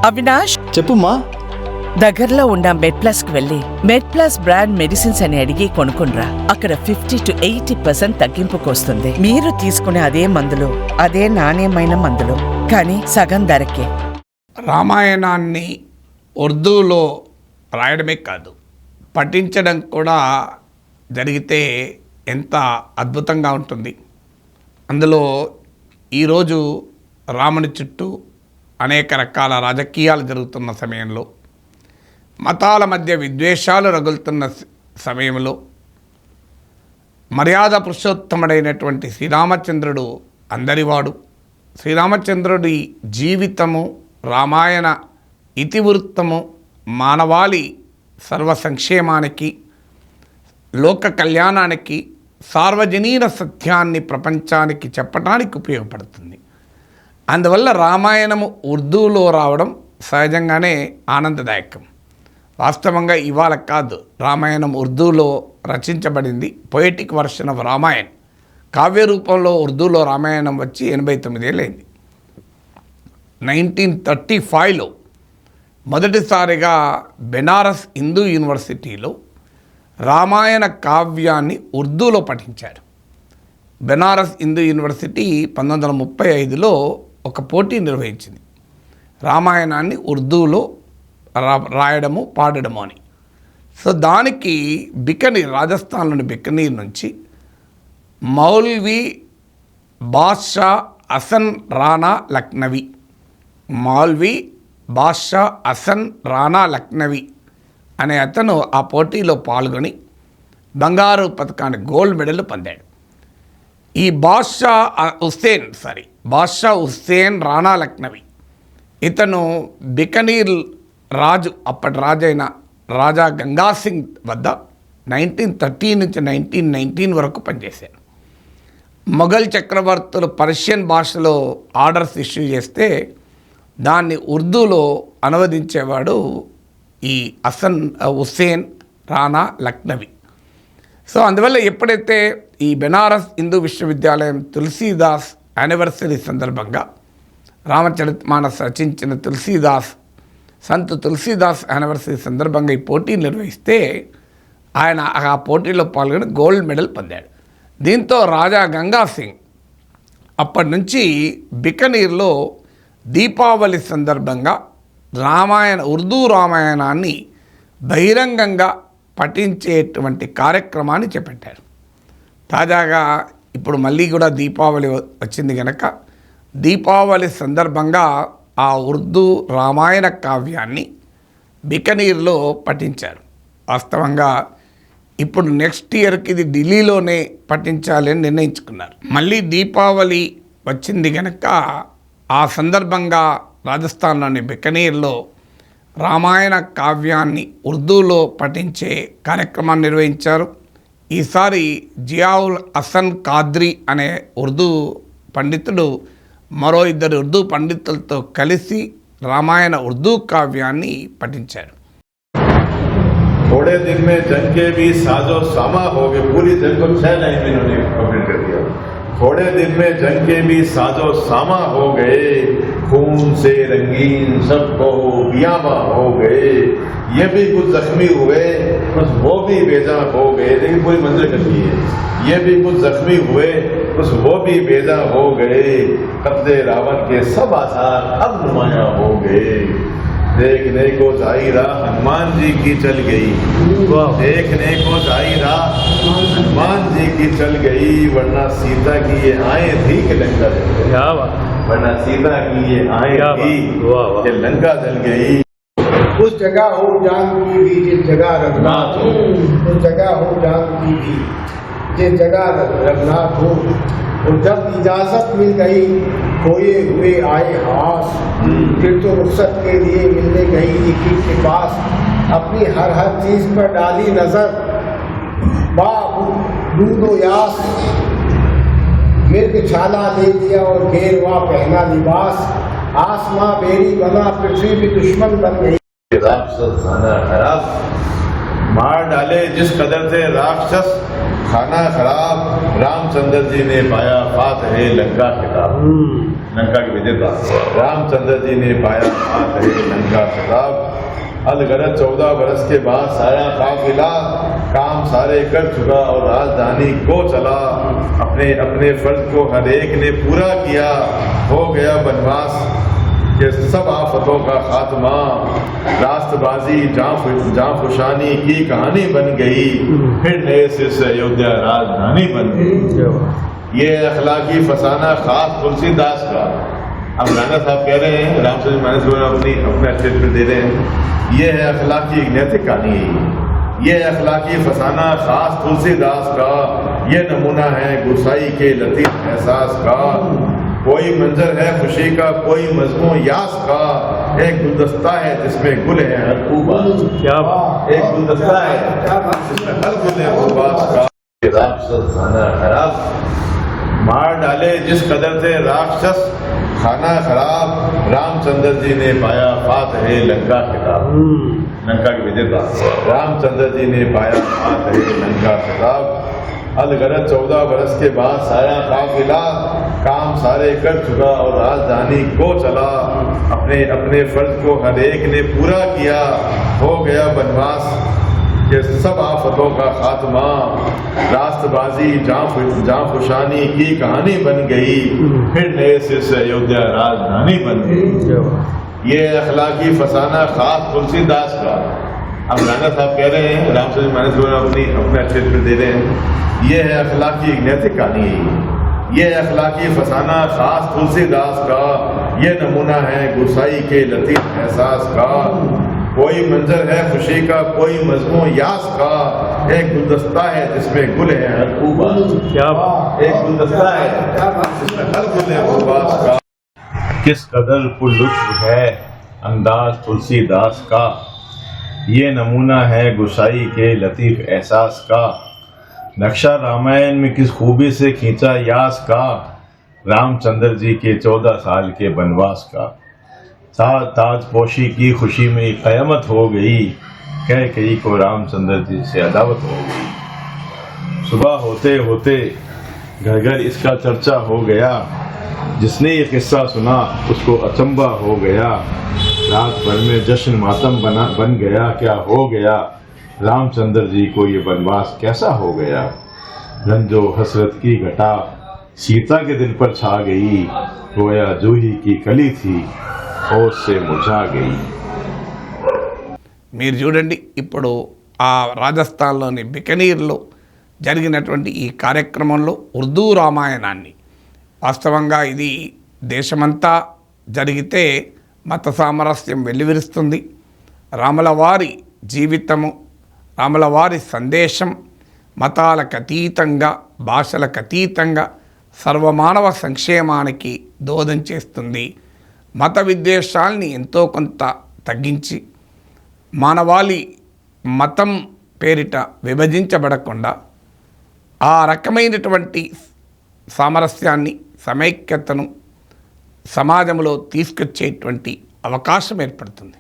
అవినాష్, చెప్పుమా. దగ్గరలో ఉన్న మెడ్ప్లస్ కు వెళ్ళి మెడ్ప్లస్ బ్రాండ్ మెడిసిన్స్ అని అడిగి కొనుక్కునరా. అక్కడ 50 to 80% తగ్గింపుకు వస్తుంది. మీరు తీసుకునే అదే మందులు, అదే నాణ్యమైన మందులు, కానీ సగం ధరకే. రామాయణాన్ని ఉర్దూలో రాయడమే కాదు, పఠించడం కూడా జరిగితే ఎంత అద్భుతంగా ఉంటుంది. అందులో ఈరోజు రాముని చుట్టూ అనేక రకాల రాజకీయాలు జరుగుతున్న సమయంలో, మతాల మధ్య విద్వేషాలు రగులుతున్న సమయంలో, మర్యాద పురుషోత్తముడైనటువంటి శ్రీరామచంద్రుడు అందరివాడు. శ్రీరామచంద్రుడి జీవితము, రామాయణ ఇతివృత్తము మానవాళి సర్వ సంక్షేమానికి, లోక కళ్యాణానికి, సార్వజనీన సత్యాన్ని ప్రపంచానికి చెప్పడానికి ఉపయోగపడుతుంది. అందువల్ల రామాయణము ఉర్దూలో రావడం సహజంగానే ఆనందదాయకం. వాస్తవంగా ఇవాళ కాదు, రామాయణం ఉర్దూలో రచించబడింది. పొయిటిక్ వర్షన్ ఆఫ్ రామాయణ్, కావ్య రూపంలో ఉర్దూలో రామాయణం వచ్చి 89 ఏళ్ళైంది. 1935లో మొదటిసారిగా బెనారస్ హిందూ యూనివర్సిటీలో రామాయణ కావ్యాన్ని ఉర్దూలో పఠించారు. బెనారస్ హిందూ యూనివర్సిటీ 1935లో ఒక పోటీ నిర్వహించింది, రామాయణాన్ని ఉర్దూలో రాయడము, పాడడము అని. సో దానికి బికనీర్, రాజస్థాన్లోని బికనీర్ నుంచి మౌల్వీ బాద్షా హసన్ రాణా లక్నవి, మౌల్వీ బాద్షా హసన్ రాణా లక్నవి అనే అతను ఆ పోటీలో పాల్గొని బంగారు పథకాన్ని, గోల్డ్ మెడల్ పొందాడు. ఈ బాద్షా హుస్సేన్ రాణా లక్నవి, ఇతను బికనీర్ రాజు, అప్పటి రాజైన రాజా గంగా సింగ్ వద్ద 1930 నుంచి 1919 వరకు పనిచేశారు. మొఘల్ చక్రవర్తులు పర్షియన్ భాషలో ఆర్డర్స్ ఇష్యూ చేస్తే దాన్ని ఉర్దూలో అనువదించేవాడు ఈ హుస్సేన్ రాణా లక్నవి. సో అందువల్ల ఎప్పుడైతే ఈ బెనారస్ హిందూ విశ్వవిద్యాలయం తులసీదాస్ యానివర్సరీ సందర్భంగా, రామచరితమానస్ రచించిన సంత్ తులసీదాస్ యానివర్సరీ సందర్భంగా ఈ పోటీ నిర్వహిస్తే ఆయన ఆ పోటీలో పాల్గొని గోల్డ్ మెడల్ పొందాడు. దీంతో రాజా గంగా సింగ్ అప్పటి నుంచి బికనీర్లో దీపావళి సందర్భంగా ఉర్దూ రామాయణాన్ని బహిరంగంగా పఠించేటువంటి కార్యక్రమాన్ని చేపట్టారు. తాజాగా ఇప్పుడు మళ్ళీ కూడా దీపావళి వచ్చింది కనుక దీపావళి సందర్భంగా ఆ ఉర్దూ రామాయణ కావ్యాన్ని బికనీర్లో పఠించారు. వాస్తవంగా ఇప్పుడు నెక్స్ట్ ఇయర్కి ఇది ఢిల్లీలోనే పఠించాలి అని నిర్ణయించుకున్నారు. మళ్ళీ దీపావళి వచ్చింది కనుక ఆ సందర్భంగా రాజస్థాన్లోని బికనీర్లో రామాయణ కావ్యాన్ని ఉర్దూలో పఠించే కార్యక్రమాన్ని నిర్వహించారు. ఈసారి జియావుల్ హసన్ కాద్రీ అనే ఉర్దూ పండితుడు మరో 2 ఉర్దూ పండితులతో కలిసి రామాయణ ఉర్దూ కావ్యాన్ని పఠించారు. थोड़े दिन में जंग के भी साजो सामा हो गए, पूरी जंग को 6 लाइन में इन्होंने कंप्लीट कर दिया। थोड़े दिन में जंग के भी साजो सामा हो गए, खून से रंगीन सबको बियाबा हो गए, ये भी कुछ जख्मी हुए कुछ वो भी बेजा हो गए। लेकिन पूरी मंजिल करती है, ये भी कुछ जख्मी हुए कुछ वो भी बेजा हो गए, कब्जे रावण के सब आसार अब नुमाया हो गए। देखने को जाहिरा हनुमान जी की चल गई, देखने को जाहिरा हनुमान जी की चल गई, वरना सीता की ये आए थी कि लंका जल गई, वरना सीता की ये आए थी कि लंका जल गई। उस जगह हो जान की भी जिस जगह रघुनाथ हो, उस जगह हो जान की भी जिस जगह रघुनाथ हो। और जब इजाजत मिल गई खोए हुए आए हास, फिर तो रुखसत के लिए मिलने गई एक के पास, अपनी हर चीज पर डाली नजर, दूधो यास, मिर्ग छाला दे दिया और घेरवा पहना लिबास, आसमां बेरी बना पृथ्वी भी दुश्मन बन गई। मार डाले जिस कदर थे राक्षस, खाना खराब रामचंद्र जी ने पाया फातह लंका खिताब। लंका के विजेता रामचंद्र जी ने पाया फातह लंका खिताब। अलगरज 14 बरस के बाद सारा काफिला काम सारे कर चुका और राजधानी को चला। अपने अपने फर्ज को हर एक ने पूरा किया, हो गया बनवास के सब आफतों का खात्मा। रास्तबाजी जांफुशानी की कहानी बन गई, फिर नए सिर से अयोध्या राजधानी बन गई। ये अखलाकी फसाना खास तुलसीदास का। अब राणा साहब कह रहे हैं, रामचंद्र मानस अपने अच्छे दे रहे हैं, ये है अखलाकी नैतिक कहानी। ये अखलाकी फसाना खास तुलसीदास का, ये नमूना है गुसाई के लतीफ एहसास का। कोई मंजर है खुशी का, कोई मजमून यास का, एक गुलदस्ता है जिसमें गुल है हर खूबास। क्या एक गुलदस्ता है जिसमें हर गुल है खूबास का। राक्षस खाना खराब मार डाले जिस कदर थे राक्षस, खाना खराब रामचंद्र जी ने पाया फातह लंका खिताब। लंका के विजेता रामचंद्र जी ने पाया फातह लंका खिताब। अलगरज 14 बरस के बाद सारा काफिला काम सारे कर चुका और राजधानी को चला। अपने अपने फर्ज को हर एक ने पूरा किया, हो गया बनवास के सब आफतों का खात्मा। रास्तबाजी जांफुशानी की कहानी बन गई, फिर नए सिर से अयोध्या राजधानी बन गई। ये अखलाकी फसाना खास तुलसीदास का। अब राणा साहब कह रहे हैं, रामचंद्र मानस अपने अच्छे दे रहे हैं, ये है अखलाकी नैतिक कहानी। ये अखलाकी फसाना खास तुलसीदास का, ये नमूना है गुसाई के लतीफ एहसास का। कोई मंजर है खुशी का, कोई मजमून यास का, एक गुलदस्ता है जिसमें गुल है हर खूबास। क्या एक गुलदस्ता है जिसमें हर गुल है खूबास का। किस कदर पुरलुत्फ है अंदाज तुलसीदास का, ये नमूना है गुसाई के लतीफ एहसास का। नक्शा रामायण में किस खूबी से खींचा यास का, रामचंद्र जी के 14 साल के बनवास का। ताजपोशी की खुशी में क़यामत हो गई, कैकेयी को रामचंद्र जी से अदावत हो गई। सुबह होते होते घर घर इसका चर्चा हो गया, जिसने ये किस्सा सुना उसको अचंबा हो गया। रात भर में जश्न मातम बन गया, क्या हो गया रामचंद्र जी को ये बनवास कैसा हो गया। रंजो हसरत की घटा सीता के दिल पर छा गई, गोया जूही की कली थी होश से मुझा गई। మీరు చూడండి, ఇప్పుడు ఆ రాజస్థాన్లోని బికనీర్లో జరిగినటువంటి ఈ కార్యక్రమంలో ఉర్దూ రామాయణాన్ని, వాస్తవంగా ఇది దేశమంతా జరిగితే మత సామరస్యం వెల్లివిరుస్తుంది. రాముల వారి జీవితము, రాముల వారి సందేశం మతాలకు అతీతంగా, భాషలకు అతీతంగా సర్వమానవ సంక్షేమానికి దోహదం చేస్తుంది. మత విద్వేషాల్ని ఎంతో కొంత తగ్గించి మానవాళి మతం పేరిట విభజించబడకుండా ఆ రకమైనటువంటి సామరస్యాన్ని, సమైక్యతను సమాజంలో తీసుకొచ్చేటువంటి అవకాశం ఏర్పడుతుంది.